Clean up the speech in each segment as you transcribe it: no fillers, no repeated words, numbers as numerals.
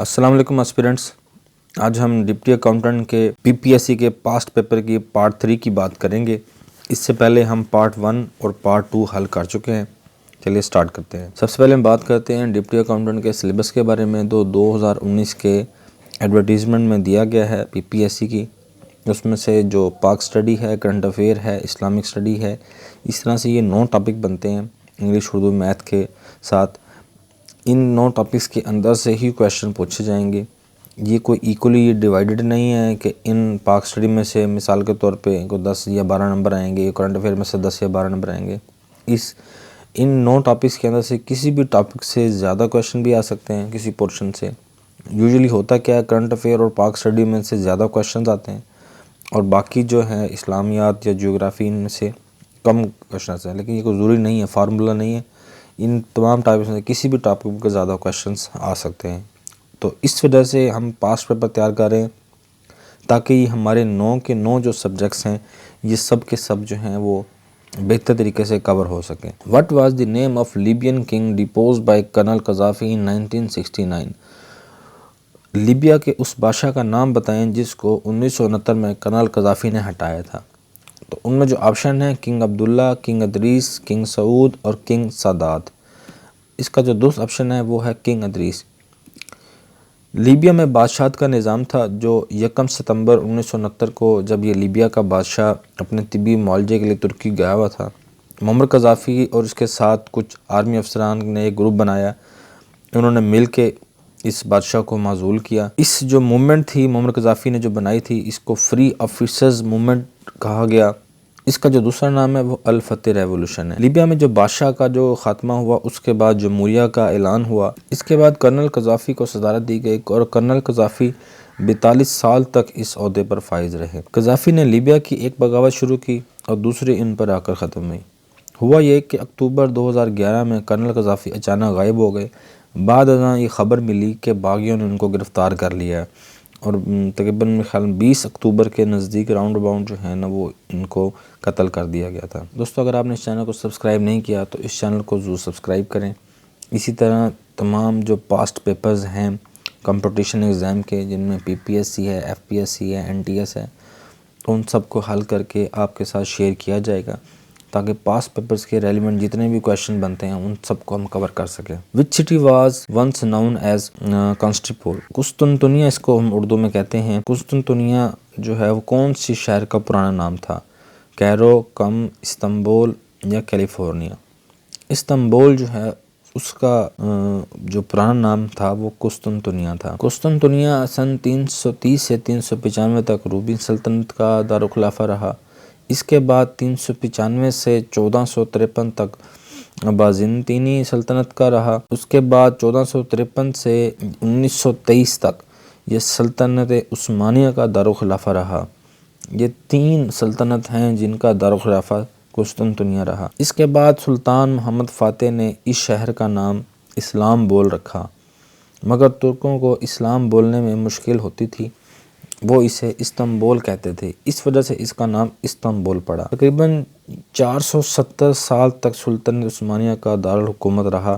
السلام علیکم اسپیرنٹس، آج ہم ڈپٹی اکاؤنٹنٹ کے PPSC کے پاسٹ پیپر کی پارٹ 3 کی بات کریں گے۔ اس سے پہلے ہم پارٹ 1 اور پارٹ 2 حل کر چکے ہیں۔ چلیے سٹارٹ کرتے ہیں۔ سب سے پہلے ہم بات کرتے ہیں ڈپٹی اکاؤنٹنٹ کے سلیبس کے بارے میں۔ 2019 کے ایڈورٹیزمنٹ میں دیا گیا ہے PPSC کی، اس میں سے جو پاک سٹڈی ہے، کرنٹ افیئر ہے، اسلامک سٹڈی ہے، اس طرح سے یہ 9 ٹاپک بنتے ہیں انگلش، اردو، میتھ کے ساتھ۔ ان 9 ٹاپکس کے اندر سے ہی کویشچن پوچھے جائیں گے۔ یہ کوئی ایکولی ڈیوائیڈڈ نہیں ہے کہ ان پاک سٹڈی میں سے مثال کے طور پہ کوئی 10 یا 12 نمبر آئیں گے، کرنٹ افیئر میں سے 10 یا 12 نمبر آئیں گے۔ ان 9 ٹاپکس کے اندر سے کسی بھی ٹاپک سے زیادہ کویشچن بھی آ سکتے ہیں کسی پورشن سے۔ یوزلی ہوتا کیا ہے، کرنٹ افیئر اور پاک سٹڈی میں سے زیادہ کویشچنز آتے ہیں اور باقی جو ہے اسلامیات یا جیوگرافی ان میں سے کم کویشچنز ہیں، لیکن یہ کوئی ضروری نہیں ہے، فارمولہ نہیں ہے۔ ان تمام ٹاپکس میں کسی بھی ٹاپک کے زیادہ کویشچنز آ سکتے ہیں، تو اس وجہ سے ہم پاسٹ پیپر تیار کر رہے ہیں تاکہ یہ ہمارے 9 کے 9 جو سبجیکٹس ہیں یہ سب کے سب جو ہیں وہ بہتر طریقے سے کور ہو سکیں۔ What was the name of Libyan king deposed by Colonel Gaddafi in 1969؟ Libya کے اس بادشاہ کا نام بتائیں جس کو 1969 میں کرنل قذافی نے ہٹایا تھا۔ تو ان میں جو آپشن ہیں کنگ عبداللہ، کنگ ادریس، کنگ سعود اور کنگ سادات۔ اس کا جو دوسرا آپشن ہے وہ ہے کنگ ادریس۔ لیبیا میں بادشاہت کا نظام تھا جو 1 ستمبر 1969 کو جب یہ لیبیا کا بادشاہ اپنے طبی معالجے کے لیے ترکی گیا ہوا تھا، معمر قذافی اور اس کے ساتھ کچھ آرمی افسران نے ایک گروپ بنایا، انہوں نے مل کے اس بادشاہ کو معزول کیا۔ اس جو موومنٹ تھی معمر قذافی نے جو بنائی تھی، اس کو فری آفیسرز موومنٹ کہا گیا۔ اس کا جو دوسرا نام ہے وہ الفتح ریولوشن ہے۔ لیبیا میں جو بادشاہ کا جو خاتمہ ہوا، اس کے بعد جمہوریہ کا اعلان ہوا۔ اس کے بعد کرنل قذافی کو صدارت دی گئی اور کرنل قذافی 42 سال تک اس عہدے پر فائز رہے۔ قذافی نے لیبیا کی ایک بغاوت شروع کی اور دوسری ان پر آ کر ختم ہوئی۔ ہوا یہ کہ اکتوبر 2011 میں کرنل قذافی اچانک غائب ہو گئے۔ بعد ازاں یہ خبر ملی کہ باغیوں نے ان کو گرفتار کر لیا ہے اور تقریباً میرے خیال 20 اکتوبر کے نزدیک راؤنڈ اباؤنڈ جو ہے نا وہ ان کو قتل کر دیا گیا تھا۔ دوستو، اگر آپ نے اس چینل کو سبسکرائب نہیں کیا تو اس چینل کو ضرور سبسکرائب کریں۔ اسی طرح تمام جو پاسٹ پیپرز ہیں کمپٹیشن ایگزام کے، جن میں PPSC ہے، FPSC ہے، NTS ہے، ان سب کو حل کر کے آپ کے ساتھ شیئر کیا جائے گا تاکہ پاسٹ پیپرز کے ریلیونٹ جتنے بھی کویشچن بنتے ہیں ان سب کو ہم کور کر سکیں۔ Which city was once known as Constantinople? قسطنطنیہ اس کو ہم اردو میں کہتے ہیں۔ قسطنطنیہ جو ہے وہ کون سی شہر کا پرانا نام تھا؟ کیرو، کم، استنبول یا کیلیفورنیا؟ استنبول جو ہے اس کا جو پرانا نام تھا وہ قسطنطنیہ تھا۔ قسطنطنیہ سن 330 سے 395 تک رومی سلطنت کا دارالخلافہ رہا۔ اس کے بعد 395 سے 1453 تک بازنطینی سلطنت کا رہا۔ اس کے بعد 1453 سے 1923 تک یہ سلطنت عثمانیہ کا دارالخلافہ رہا۔ یہ 3 سلطنت ہیں جن کا دارالخلافہ قسطنطنیہ رہا۔ اس کے بعد سلطان محمد فاتح نے اس شہر کا نام اسلام بول رکھا، مگر ترکوں کو اسلام بولنے میں مشکل ہوتی تھی، وہ اسے استنبول کہتے تھے، اس وجہ سے اس کا نام استنبول پڑا۔ تقریباً 470 سال تک سلطنت عثمانیہ کا دارالحکومت رہا۔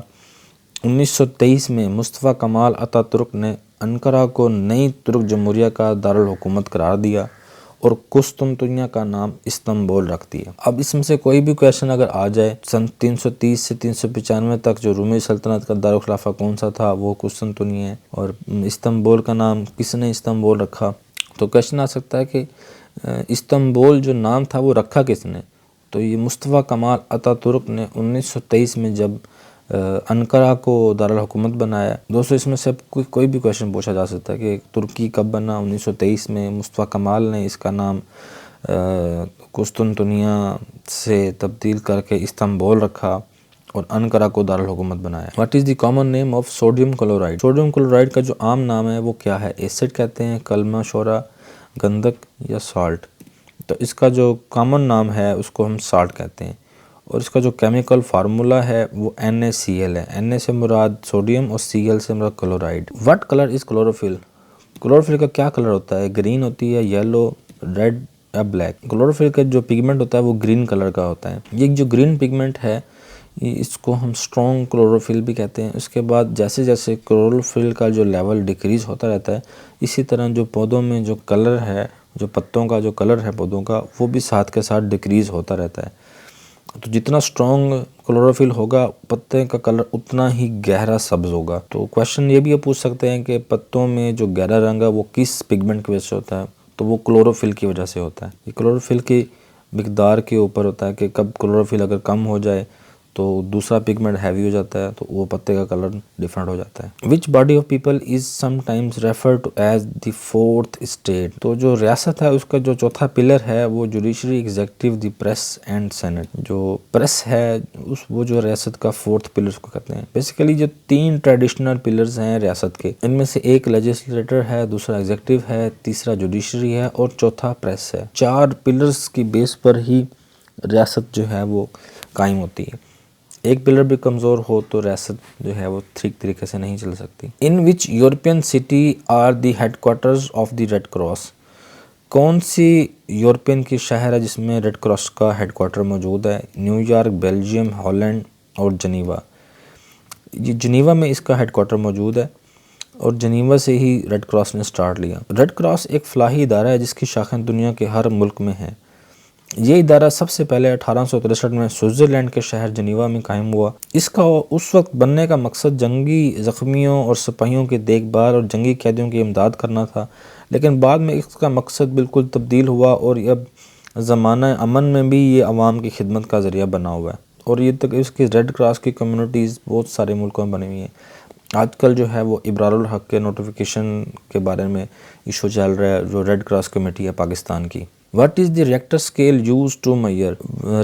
1923 میں مصطفیٰ کمال اتا ترک نے انقرہ کو نئی ترک جمہوریہ کا دارالحکومت قرار دیا اور قسطنطنیہ کا نام استنبول رکھ دیا۔ اب اس میں سے کوئی بھی کویشچن اگر آ جائے، سن 330 سے 395 تک جو رومی سلطنت کا دارالخلافہ کون سا تھا، وہ قسطنطنیہ ہے، اور استنبول کا نام کس نے استنبول رکھا، تو کویشچن آ سکتا ہے کہ استنبول جو نام تھا وہ رکھا کس نے؟ تو یہ مصطفیٰ کمال اتا ترک نے 1923 میں جب انقرہ کو دارالحکومت بنایا۔ دوستو، اس میں سے کوئی بھی کویشچن پوچھا جا سکتا ہے کہ ترکی کب بنا؟ 1923 میں مصطفیٰ کمال نے اس کا نام قسطنطنیہ سے تبدیل کر کے استنبول رکھا اور انقرہ کو دارالحکومت بنایا۔ What is the common name of sodium chloride? Sodium chloride کا جو عام نام ہے وہ کیا ہے؟ ایسڈ کہتے ہیں، کلمہ شورا، گندھک یا سالٹ؟ تو اس کا جو کامن نام ہے اس کو ہم سالٹ کہتے ہیں، اور اس کا جو کیمیکل فارمولا ہے وہ NaCl ہے۔ Na سے مراد سوڈیم اور Cl سے مراد chloride. What colour is chlorophyll? Chlorophyll کا کیا کلر ہوتا ہے؟ گرین ہوتی ہے، یلو، ریڈ یا بلیک؟ کلوروفل کا جو پگمنٹ ہوتا ہے وہ گرین کلر کا ہوتا ہے۔ یہ جو گرین پگمنٹ ہے اس کو ہم اسٹرانگ کلوروفل بھی کہتے ہیں۔ اس کے بعد جیسے جیسے کلوروفل کا جو لیول ڈیکریز ہوتا رہتا ہے، اسی طرح جو پودوں میں جو کلر ہے، جو پتوں کا جو کلر ہے پودوں کا، وہ بھی ساتھ کے ساتھ ڈیکریز ہوتا رہتا ہے۔ تو جتنا اسٹرانگ کلوروفل ہوگا، پتے کا کلر اتنا ہی گہرا سبز ہوگا۔ تو کویشچن یہ بھی پوچھ سکتے ہیں کہ پتوں میں جو گہرا رنگ ہے وہ کس پگمنٹ کی وجہ سے ہوتا ہے؟ تو وہ کلوروفل کی وجہ سے ہوتا ہے۔ یہ کلوروفل کی مقدار کے اوپر ہوتا ہے کہ کب کلوروفل اگر کم ہو جائے تو دوسرا پگمنٹ ہیوی ہو جاتا ہے، تو وہ پتے کا کلر ڈیفرنٹ ہو جاتا ہے۔ Which body of people is sometimes refer to as the fourth state? تو جو ریاست ہے اس کا جو چوتھا پلر ہے وہ judiciary, executive, the press and senate. جو پریس ہے وہ جو ریاست کا فورتھ پلر اس کو کہتے ہیں۔ بیسیکلی جو 3 ٹریڈیشنل پلرز ہیں ریاست کے، ان میں سے ایک لیجسلیٹر ہے، دوسرا ایگزیکٹو ہے، تیسرا جوڈیشری ہے اور چوتھا پریس ہے۔ 4 پلرز کی بیس پر ہی ریاست جو ہے وہ قائم ہوتی ہے۔ ایک پلر بھی کمزور ہو تو ریاست جو ہے وہ ٹھیک طریقے سے نہیں چل سکتی۔ In which European city are the headquarters of the Red Cross? کون سی یورپین کی شہر ہے جس میں ریڈ کراس کا ہیڈ کوارٹر موجود ہے؟ نیو یارک، بیلجیم، ہالینڈ اور جنیوا۔ یہ جنیوا میں اس کا ہیڈ کوارٹر موجود ہے اور جنیوا سے ہی ریڈ کراس نے سٹارٹ لیا۔ ریڈ کراس ایک فلاحی ادارہ ہے جس کی شاخیں دنیا کے ہر ملک میں ہیں۔ یہ ادارہ سب سے پہلے 1863 میں سوئٹزرلینڈ کے شہر جنیوا میں قائم ہوا۔ اس کا اس وقت بننے کا مقصد جنگی زخمیوں اور سپاہیوں کی دیکھ بھال اور جنگی قیدیوں کی امداد کرنا تھا، لیکن بعد میں اس کا مقصد بالکل تبدیل ہوا اور اب زمانہ امن میں بھی یہ عوام کی خدمت کا ذریعہ بنا ہوا ہے۔ اور یہ تک اس کی ریڈ کراس کی کمیونٹیز بہت سارے ملکوں میں بنی ہوئی ہیں۔ آج کل جو ہے وہ ابرار الحق کے نوٹیفیکیشن کے بارے میں ایشو چل رہا ہے، جو ریڈ کراس کمیٹی ہے پاکستان کی۔ What is the Richter scale use to measure?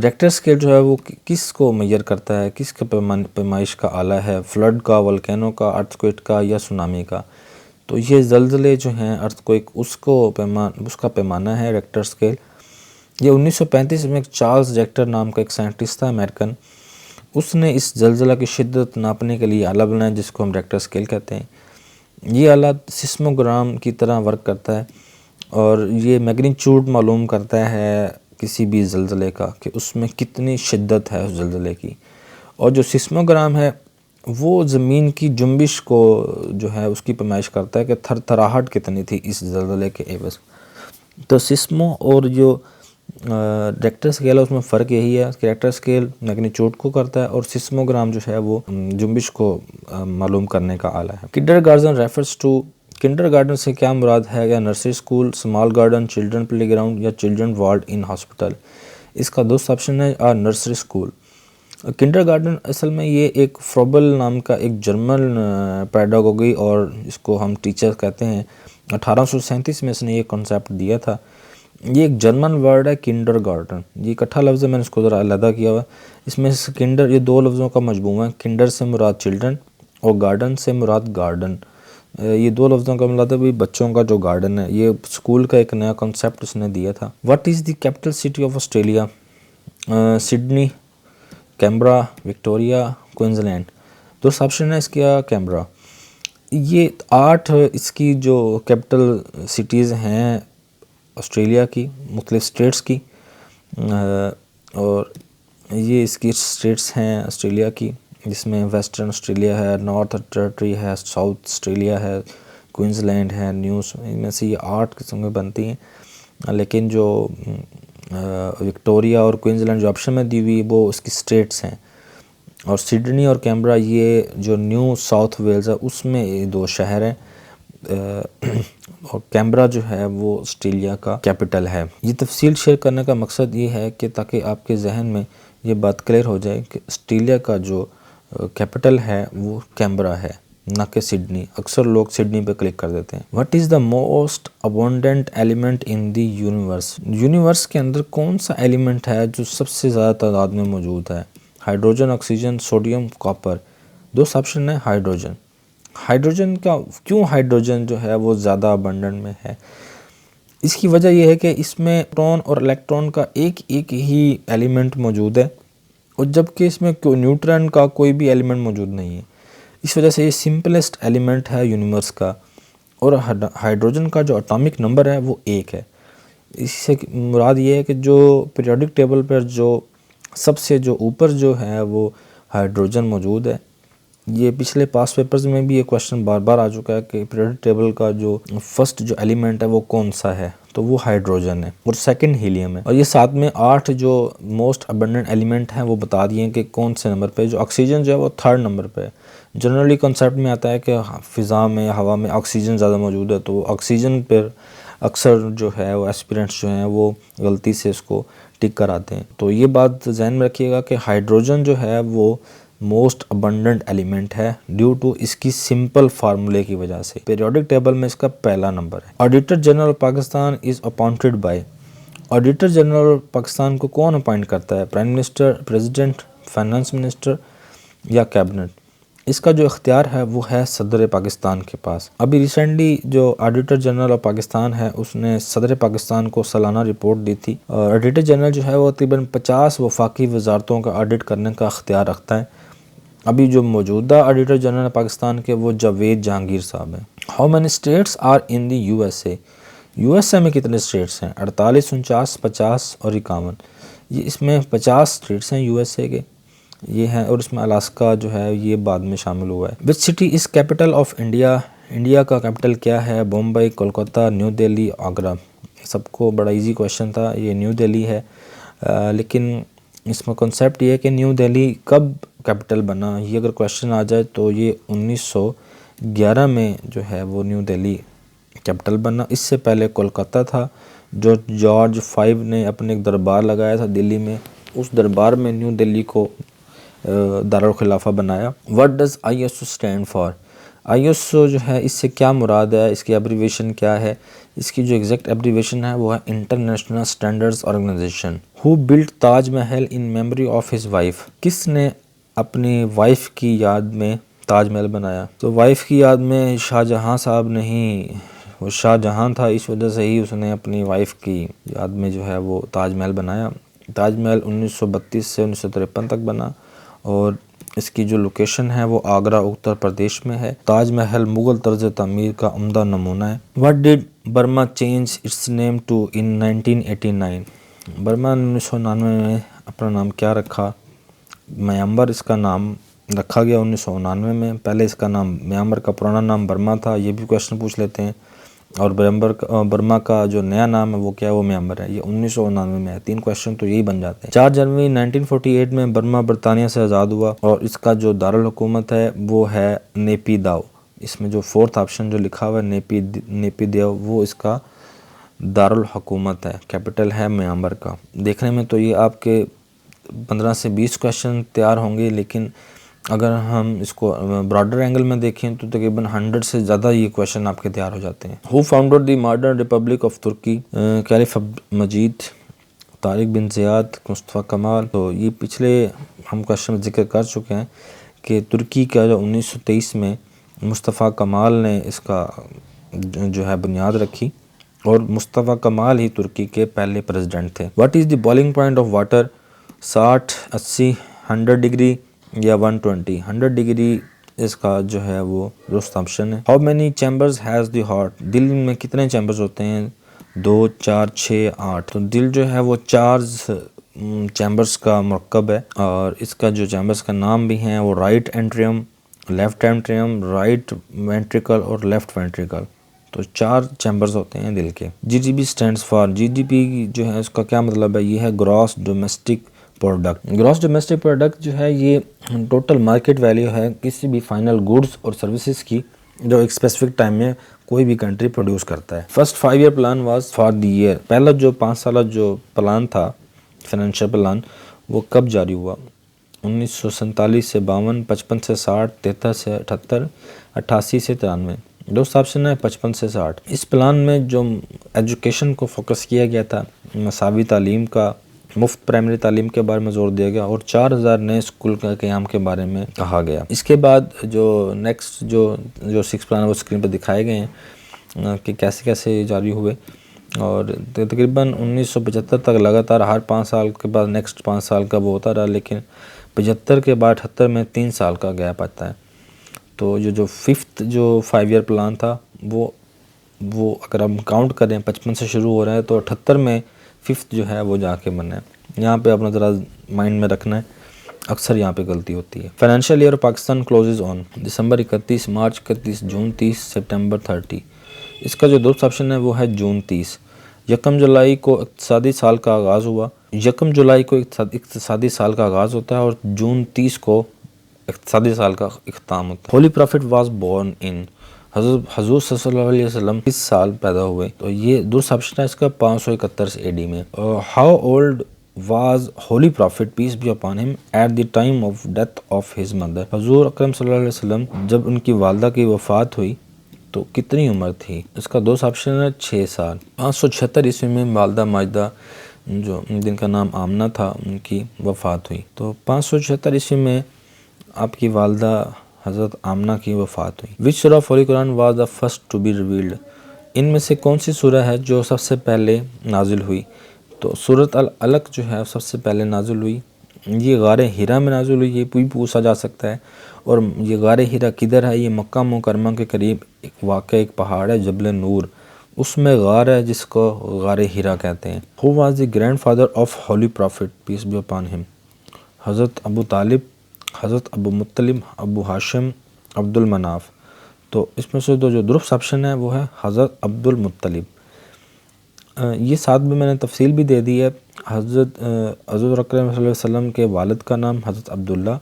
Richter scale جو ہے وہ کس کو میئر کرتا ہے، کس کا پیمائش کا آلہ ہے؟ فلڈ کا، والکینو کا، ارتھکویک کا یا سونامی کا؟ تو یہ زلزلے جو ہیں ارتھکویک، اس کا پیمانہ ہے ریکٹر اسکیل۔ یہ 1935 میں چارلز ریکٹر نام کا ایک سائنٹسٹ تھا امریکن، اس نے اس زلزلہ کی شدت ناپنے کے لیے آلہ بنایا جس کو ہم ریکٹر اسکیل کہتے ہیں۔ یہ آلہ سیسموگرام کی طرح ورک کرتا ہے اور یہ میگنیچیوڈ معلوم کرتا ہے کسی بھی زلزلے کا کہ اس میں کتنی شدت ہے اس زلزلے کی۔ اور جو سیسموگرام ہے وہ زمین کی جنبش کو جو ہے اس کی پیمائش کرتا ہے کہ تھر تھراہٹ کتنی تھی اس زلزلے کے عوض۔ تو سیسمو اور جو ریکٹر اسکیل ہے اس میں فرق یہی ہے کہ ریکٹر اسکیل میگنیچیوڈ کو کرتا ہے اور سیسموگرام جو ہے وہ جنبش کو معلوم کرنے کا آلہ ہے۔ Kindergarten refers to, kindergarten سے کیا مراد ہے؟ یا nursery school, small garden, children playground یا چلڈرن وارڈ ان ہاسپٹل؟ اس کا دوسرا آپشن ہے نرسری اسکول۔ کنڈر گارڈن اصل میں یہ ایک فروبل نام کا ایک جرمن پیڈاگوگی اور اس کو ہم ٹیچر کہتے ہیں، 1837 میں اس نے یہ کنسیپٹ دیا تھا۔ یہ ایک جرمن ورڈ ہے کنڈر گارڈن، یہ اکٹھا لفظ ہے، میں نے اس کو ذرا علیحدہ کیا ہوا ہے۔ اس میں کنڈر یہ 2 لفظوں کا مجموعہ ہے، کنڈر سے مراد چلڈرن اور گارڈن سے مراد گارڈن۔ یہ 2 لفظوں کا مطلب بھی بچوں کا جو گارڈن ہے، یہ اسکول کا ایک نیا کنسیپٹ اس نے دیا تھا۔ What is the capital city of Australia? Sydney, Canberra, Victoria, Queensland. دوسرا آپشن ہے اس کا کیمبرا۔ یہ 8 اس کی جو کیپٹل سٹیز ہیں آسٹریلیا کی، مختلف اسٹیٹس کی، اور یہ اس کی اسٹیٹس ہیں آسٹریلیا کی، جس میں ویسٹرن آسٹریلیا ہے، نارتھ ٹیریٹری ہے، ساؤتھ آسٹریلیا ہے، کوئنزلینڈ ہے، نیوز، ان میں سے یہ 8 قسمیں بنتی ہیں۔ لیکن جو وکٹوریا اور کوئنزلینڈ جو آپشن میں دی ہوئی وہ اس کی اسٹیٹس ہیں، اور سڈنی اور کیمبرا یہ جو نیو ساؤتھ ویلز ہے اس میں یہ 2 شہر ہیں، اور کیمبرا جو ہے وہ آسٹریلیا کا کیپٹل ہے۔ یہ تفصیل شیئر کرنے کا مقصد یہ ہے کہ تاکہ آپ کے ذہن میں یہ بات کلیئر ہو جائے کہ آسٹریلیا کا جو کیپٹل ہے وہ کیمبرا ہے، نہ کہ سڈنی۔ اکثر لوگ سڈنی پہ کلک کر دیتے ہیں۔ What is the most abundant element in the universe? Universe کے اندر کون سا ایلیمنٹ ہے جو سب سے زیادہ تعداد میں موجود ہے؟ Hydrogen, oxygen, sodium, copper. دوسرا آپشن ہے ہائیڈروجن۔ ہائیڈروجن کا کیوں ہائیڈروجن جو ہے وہ زیادہ ابنڈنٹ میں ہے؟ اس کی وجہ یہ ہے کہ اس میں پروٹون اور الیکٹران کا ایک ہی ایلیمنٹ موجود ہے، اور جبکہ اس میں نیوٹرن کا کوئی بھی ایلیمنٹ موجود نہیں ہے۔ اس وجہ سے یہ سمپلسٹ ایلیمنٹ ہے یونیورس کا، اور ہائیڈروجن کا جو اٹامک نمبر ہے وہ 1 ہے۔ اس سے مراد یہ ہے کہ جو پیریوڈک ٹیبل پر جو سب سے جو اوپر جو ہے وہ ہائیڈروجن موجود ہے۔ یہ پچھلے پاس پیپرز میں بھی یہ کویشچن بار بار آ چکا ہے کہ پیریوڈک ٹیبل کا جو فرسٹ جو ایلیمنٹ ہے وہ کون سا ہے، تو وہ ہائیڈروجن ہے اور سیکنڈ ہیلیم ہے۔ اور یہ ساتھ میں 8 جو موسٹ ابنڈنٹ ایلیمنٹ ہیں وہ بتا دیے ہیں کہ کون سے نمبر پہ۔ جو آکسیجن جو ہے وہ 3rd نمبر پہ ہے۔ جنرلی کنسیپٹ میں آتا ہے کہ فضا میں، ہوا میں آکسیجن زیادہ موجود ہے، تو آکسیجن پر اکثر جو ہے وہ ایسپیرنٹس جو ہیں وہ غلطی سے اس کو ٹک کراتے ہیں۔ تو یہ بات ذہن میں رکھیے گا کہ ہائیڈروجن جو ہے وہ موسٹ ابنڈنٹ ایلیمنٹ ہے ڈیو ٹو اس کی سمپل فارمولے کی وجہ سے۔ پیریوڈک ٹیبل میں اس کا پہلا نمبر ہے۔ Auditor general Pakistan is appointed by, auditor general Pakistan کو کون اپائنٹ کرتا ہے؟ Prime minister, president, finance minister یا کیبنٹ؟ اس کا جو اختیار ہے وہ ہے صدر پاکستان کے پاس۔ ابھی ریسنٹلی جو آڈیٹر جنرل آف پاکستان ہے اس نے صدر پاکستان کو سالانہ رپورٹ دی تھی، اور آڈیٹر جنرل جو ہے وہ تقریباً 50 وفاقی وزارتوں کا آڈٹ کرنے کا اختیار رکھتا ہے۔ ابھی جو موجودہ آڈیٹر جنرل پاکستان کے وہ جاوید جہانگیر صاحب ہیں۔ How many states are in the U S A? U S A میں کتنے اسٹیٹس ہیں؟ 48، 49، 50 اور 51۔ یہ اس میں 50 اسٹیٹس ہیں یو ایس اے کے، یہ ہیں، اور اس میں الاسکا جو ہے یہ بعد میں شامل ہوا ہے۔ Which city is capital of India? India کا کیپٹل کیا ہے؟ بمبئی، کولکتہ، نیو دہلی، آگرہ۔ سب کو بڑا ایزی کویشچن تھا، یہ نیو دہلی ہے، لیکن اس میں کنسیپٹ یہ ہے کہ نیو دہلی کب کیپٹل بنا، یہ اگر کویشچن آ جائے تو یہ 1911 میں جو ہے وہ نیو دہلی کیپٹل بنا۔ اس سے پہلے کولکتہ تھا، جو جارج 5 نے اپنے ایک دربار لگایا تھا دلی میں، اس دربار میں نیو دہلی کو دارالخلافہ بنایا۔ What does ISO stand for؟ ISO جو ہے اس سے کیا مراد ہے، اس کی ایبریویشن کیا ہے؟ اس کی جو ایگزیکٹ ایبریویشن ہے وہ ہے international standards organization. Who built Taj Mahal in memory of his wife؟ کس نے اپنی وائف کی یاد میں تاج محل بنایا؟ تو وائف کی یاد میں شاہ جہاں صاحب نہیں، وہ شاہ جہاں تھا، اس وجہ سے ہی اس نے اپنی وائف کی یاد میں جو ہے وہ تاج محل بنایا۔ تاج محل 1932 سے 1953 تک بنا، اور اس کی جو لوکیشن ہے وہ آگرہ اتر پردیش میں ہے۔ تاج محل مغل طرز تعمیر کا عمدہ نمونہ ہے۔ What did Burma change its name to in 1989؟ Burma نے 1999 میں اپنا نام کیا رکھا؟ میانمر اس کا نام رکھا گیا 1999 میں۔ پہلے اس کا نام میانمر کا پرانا نام برما تھا، یہ بھی کویشچن پوچھ لیتے ہیں، اور برما کا جو نیا نام ہے وہ کیا ہے؟ وہ میانمر ہے۔ یہ 1999 میں ہے۔ 3 کویشچن تو یہی بن جاتے ہیں۔ 4 جنوری 1948 میں برما برطانیہ سے آزاد ہوا، اور اس کا جو دارالحکومت ہے وہ ہے نیپی داؤ۔ اس میں جو 4تھ آپشن جو لکھا ہوا ہے نیپی دیو، وہ اس کا دارالحکومت ہے، کیپٹل ہے میانمر کا۔ دیکھنے میں تو یہ آپ کے 15 سے 20 کویشچن تیار ہوں گے، لیکن اگر ہم اس کو براڈر اینگل میں دیکھیں تو تقریباً 100 سے زیادہ یہ کویشچن آپ کے تیار ہو جاتے ہیں۔ Who founder the modern republic of Turkey? کیلف مجید، طارق بن زیاد، مصطفیٰ کمال۔ تو یہ پچھلے ہم کویشچن میں ذکر کر چکے ہیں کہ ترکی کا جو 1923 میں مصطفیٰ کمال نے اس کا جو ہے بنیاد رکھی، اور مصطفیٰ کمال ہی ترکی کے پہلے پریزیڈنٹ تھے۔ What is the boiling point of water? 60، 80، 100 degree یا 120؟ 100 ڈگری اس کا جو ہے وہ درست آپشن ہے۔ How many chambers has the heart? دل میں کتنے چیمبرز ہوتے ہیں؟ 2، 4، 6، 8۔ تو دل جو ہے وہ 4 چیمبرز کا مرکب ہے، اور اس کا جو چیمبرز کا نام بھی ہیں وہ right atrium, left atrium, right ventricle اور لیفٹ وینٹریکل۔ تو 4 چیمبرز ہوتے ہیں دل کے۔ G D P stands for? G D P جو ہے اس کا کیا مطلب ہے؟ یہ ہے gross domestic product. Gross domestic product جو ہے یہ ٹوٹل مارکیٹ ویلیو ہے کسی بھی فائنل گوڈز اور سروسز کی جو ایک اسپیسیفک ٹائم میں کوئی بھی کنٹری پروڈیوس کرتا ہے۔ First 5 year plan was for the year? پہلا جو 5 سالہ جو پلان تھا، فائنینشیل پلان، وہ کب جاری ہوا؟ 1947 سے 52، 55 سے 60، 73 سے 78، 88 سے 93۔ دوست آپشن ہے 55 سے 60۔ اس پلان میں جو ایجوکیشن کو فوکس کیا گیا تھا، مساوی تعلیم کا، مفت پرائمری تعلیم کے بارے میں زور دیا گیا، اور 4000 نئے اسکول کا قیام کے بارے میں کہا گیا۔ اس کے بعد جو نیکسٹ جو 6 پلان وہ اسکرین پہ دکھائے گئے ہیں کہ کیسے کیسے جاری ہوئے، اور تقریباً 1975 تک لگاتار ہر 5 سال کے بعد نیکسٹ 5 سال کا وہ ہوتا رہا، لیکن 75 کے بعد 78 میں 3 سال کا گیپ آتا ہے۔ تو جو 5th جو 5 ایئر پلان تھا وہ اگر ہم کاؤنٹ کریں 55 سے شروع ہو رہا ہے تو 78 میں 5th جو ہے وہ جا کے بنا ہے۔ یہاں پہ اپنا ذرا مائنڈ میں رکھنا ہے اکثر یہاں پہ غلطی ہوتی ہے۔ فائنینشیل ایئر پاکستان کلوزز آن دسمبر 31، مارچ 31، جون 30، سپٹمبر 30۔ اس کا جو درست آپشن ہے وہ ہے جون 30۔ یکم جولائی کو اقتصادی سال کا آغاز ہوا، یکم جولائی کو اقتصادی سال کا آغاز ہوتا ہے اور جون 30 کو اقتصادی سال کا اختتام ہوتا ہے۔ Holi profit was born in حضور صلی اللہ علیہ وسلم کس سال پیدا ہوئے؟ تو یہ درست آپشن ہے اس کا 571 AD میں۔ How old was holy prophet peace be upon him at the time of death of his mother? حضور اکرم صلی اللہ علیہ وسلم جب ان کی والدہ کی وفات ہوئی تو کتنی عمر تھی؟ اس کا دوسرا آپشن ہے 6 سال۔ 576 عیسوی میں والدہ ماجدہ جو جن کا نام آمنہ تھا ان کی وفات ہوئی۔ تو 576 عیسوی میں آپ کی والدہ حضرت آمنہ کی وفات ہوئی۔ Which surah of holy Quran was the first to be revealed? ان میں سے کون سی سورہ ہے جو سب سے پہلے نازل ہوئی؟ تو سورۃ العلق جو ہے سب سے پہلے نازل ہوئی، یہ غار ہرا میں نازل ہوئی، یہ بھی پوچھا جا سکتا ہے۔ اور یہ غار ہرا کدھر ہے؟ یہ مکہ مکرمہ کے قریب واقع ایک پہاڑ ہے جبل نور، اس میں غار ہے جس کو غار ہرا کہتے ہیں۔ Who was the grand father of holy prophet peace be upon him? حضرت ابو طالب، حضرت ابو مطلب، ابو ہاشم، عبد المناف۔ تو اس میں سے جو درست آپشن ہے وہ ہے حضرت عبد المطلب۔ یہ ساتھ میں نے تفصیل بھی دے دی ہے۔ حضرت اکرم صلی اللہ علیہ وسلم کے والد کا نام حضرت عبداللہ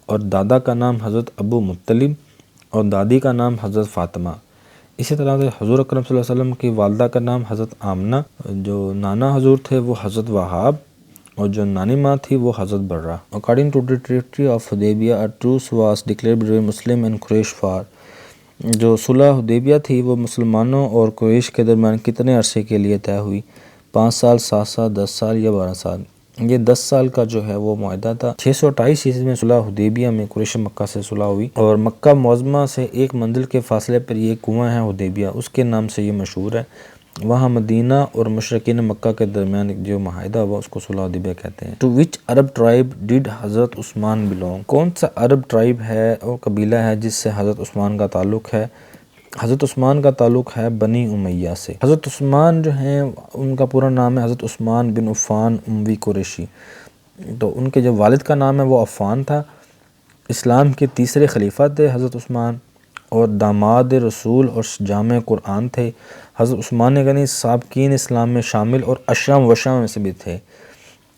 اور دادا کا نام حضرت ابو مطلب اور دادی کا نام حضرت فاطمہ۔ اسی طرح سے حضور اکرم صلی اللہ علیہ وسلم کی والدہ کا نام حضرت آمنہ، جو نانا حضور تھے وہ حضرت وہاب اور جو نانی ماں تھی وہ حضرت برہ۔ According to the treaty of Hudaibiya a truce was declared between Muslim and Quraish for? جو صلح حدیبیہ تھی وہ مسلمانوں اور قریش کے درمیان کتنے عرصے کے لیے طے ہوئی؟ 5 سال، 7 سال، 10 سال یا 12 سال؟ یہ 10 سال کا جو ہے وہ معاہدہ تھا۔ 628 عیسوی میں صلح حدیبیہ میں قریش مکہ سے صلح ہوئی اور مکہ معظمہ سے ایک منزل کے فاصلے پر یہ کنواں ہے حدیبیہ، اس کے نام سے یہ مشہور ہے۔ وہاں مدینہ اور مشرکین مکہ کے درمیان جو معاہدہ ہوا اس کو صلح حدیبیہ کہتے ہیں۔ To which Arab tribe did حضرت عثمان بلونگ؟ کون سا عرب ٹرائب ہے اور قبیلہ ہے جس سے حضرت عثمان کا تعلق ہے؟ حضرت عثمان کا تعلق ہے بنی امیہ سے۔ حضرت عثمان جو ہیں ان کا پورا نام ہے حضرت عثمان بن عفان اموی قریشی، تو ان کے جو والد کا نام ہے وہ عفان تھا۔ اسلام کے تیسرے خلیفہ تھے حضرت عثمان اور داماد رسول اور جامع قرآن تھے۔ حضرت عثمان غنی سابقین اسلام میں شامل اور اشرم وشرم میں سے بھی تھے۔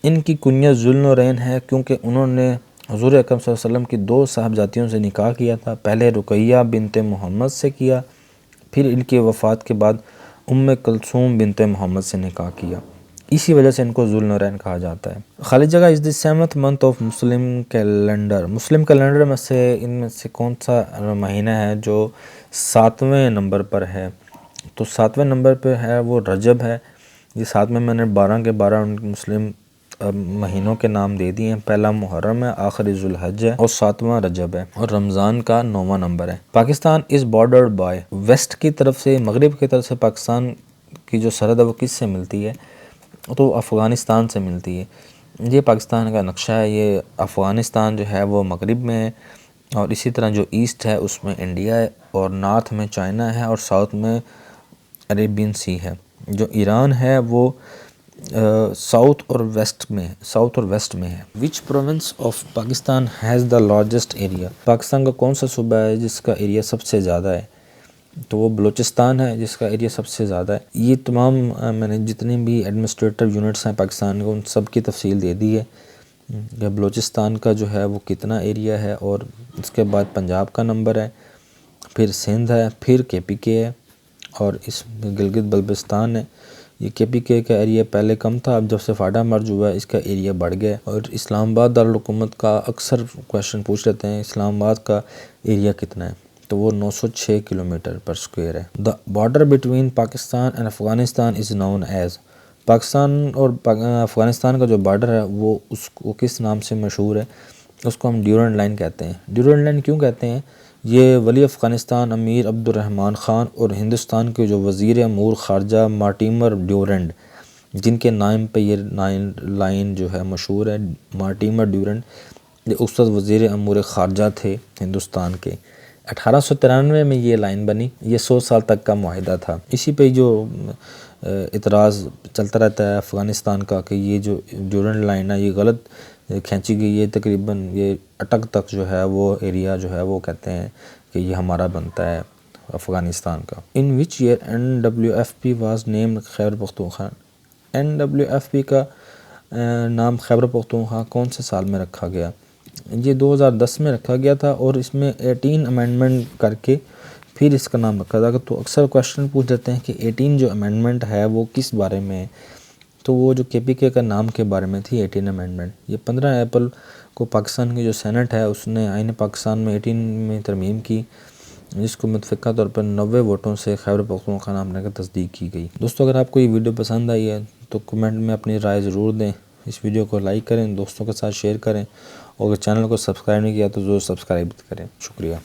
ان کی کنیت ذوالنورین ہے کیونکہ انہوں نے حضور اکرم صلی اللہ علیہ وسلم کی 2 صاحبزادیوں سے نکاح کیا تھا، پہلے رقیہ بنت محمد سے کیا، پھر ان کی وفات کے بعد کلثوم بنت محمد سے نکاح کیا، اسی وجہ سے ان کو ذوالنورین کہا جاتا ہے۔ خالی جگہ از دی 7th month of Muslim calendar? Muslim calendar میں سے ان میں سے کون سا مہینہ ہے جو 7ویں نمبر پر ہے؟ تو 7ویں نمبر پہ ہے وہ رجب ہے۔ یہ 7 میں نے 12 کے 12 مسلم مہینوں کے نام دے دیے ہیں۔ پہلا محرم ہے، آخری ذوالحج ہے اور 7واں رجب ہے اور رمضان کا 9واں نمبر ہے۔ پاکستان از بارڈرڈ بائی؟ ویسٹ کی طرف سے، مغرب کی طرف سے پاکستان کی جو سرحد ہے وہ کس سے ملتی ہے؟ تو افغانستان سے ملتی ہے۔ یہ پاکستان کا نقشہ ہے، یہ افغانستان جو ہے وہ مغرب میں ہے اور اسی طرح جو ایسٹ ہے اس میں انڈیا ہے اور نارتھ میں چائنا ہے اور ساؤتھ میں عربین سی ہے۔ جو ایران ہے وہ ساؤتھ اور ویسٹ میں ہے۔ Which province of Pakistan has the largest area? Pakistan کا کون سا صوبہ ہے جس کا ایریا سب سے زیادہ ہے؟ تو وہ بلوچستان ہے جس کا ایریا سب سے زیادہ ہے۔ یہ تمام میں نے جتنے بھی ایڈمنسٹریٹو یونٹس ہیں پاکستان کو ان سب کی تفصیل دے دی ہے کہ بلوچستان کا جو ہے وہ کتنا ایریا ہے، اور اس کے بعد پنجاب کا نمبر ہے، پھر سندھ ہے، پھر KPK ہے اور اس گلگت بلتستان ہے۔ یہ KPK کا ایریا پہلے کم تھا، اب جب سے فاڈا مرج ہوا ہے اس کا ایریا بڑھ گیا ہے۔ اور اسلام آباد دارالحکومت کا اکثر کویشچن پوچھ لیتے ہیں اسلام آباد کا ایریا کتنا ہے، تو وہ 906 کلومیٹر پر اسکوائر ہے۔ The border between Pakistan and Afghanistan is known as? Pakistan اور افغانستان کا جو بارڈر ہے وہ اس کو کس نام سے مشہور ہے؟ اس کو ہم ڈیورنڈ لائن کہتے ہیں۔ ڈیورنڈ لائن کیوں کہتے ہیں؟ یہ ولی افغانستان امیر عبد الرحمن خان اور ہندوستان کے جو وزیر امور خارجہ مارٹیمر ڈیورنڈ، جن کے نام پہ یہ لائن جو ہے مشہور ہے، مارٹیمر ڈیورنڈ، یہ اس وقت وزیر امور خارجہ تھے ہندوستان کے۔ 1893 میں یہ لائن بنی، یہ 100 سال تک کا معاہدہ تھا۔ اسی پہ جو اعتراض چلتا رہتا ہے افغانستان کا کہ یہ جو ڈیورنڈ لائن ہے یہ غلط کھینچی گئی ہے، تقریباً یہ اٹک تک جو ہے وہ ایریا جو ہے وہ کہتے ہیں کہ یہ ہمارا بنتا ہے افغانستان کا۔ In which year NWFP was named Khyber Pakhtunkhwa? NWFP کا نام خیبر پختونخوا کون سے سال میں رکھا گیا؟ یہ 2010 میں رکھا گیا تھا، اور اس میں 18 امینڈمنٹ کر کے پھر اس کا نام رکھا تھا۔ تو اکثر کویشچن پوچھ دیتے ہیں کہ 18 جو امینڈمنٹ ہے وہ کس بارے میں ہے، تو وہ جو KPK کا نام کے بارے میں تھی 18 امینڈمنٹ۔ یہ 15 اپریل کو پاکستان کی جو سینٹ ہے اس نے آئین پاکستان میں 18 میں ترمیم کی، جس کو متفقہ طور پر 90 ووٹوں سے خیبر پختونخوا نام نے تصدیق کی گئی۔ دوستو اگر آپ کو یہ ویڈیو پسند آئی ہے تو کمنٹ میں اپنی رائے ضرور دیں، اس ویڈیو کو لائک کریں، دوستوں کے ساتھ شیئر کریں، اور اگر چینل کو سبسکرائب نہیں کیا تو ضرور سبسکرائب کریں۔ شکریہ۔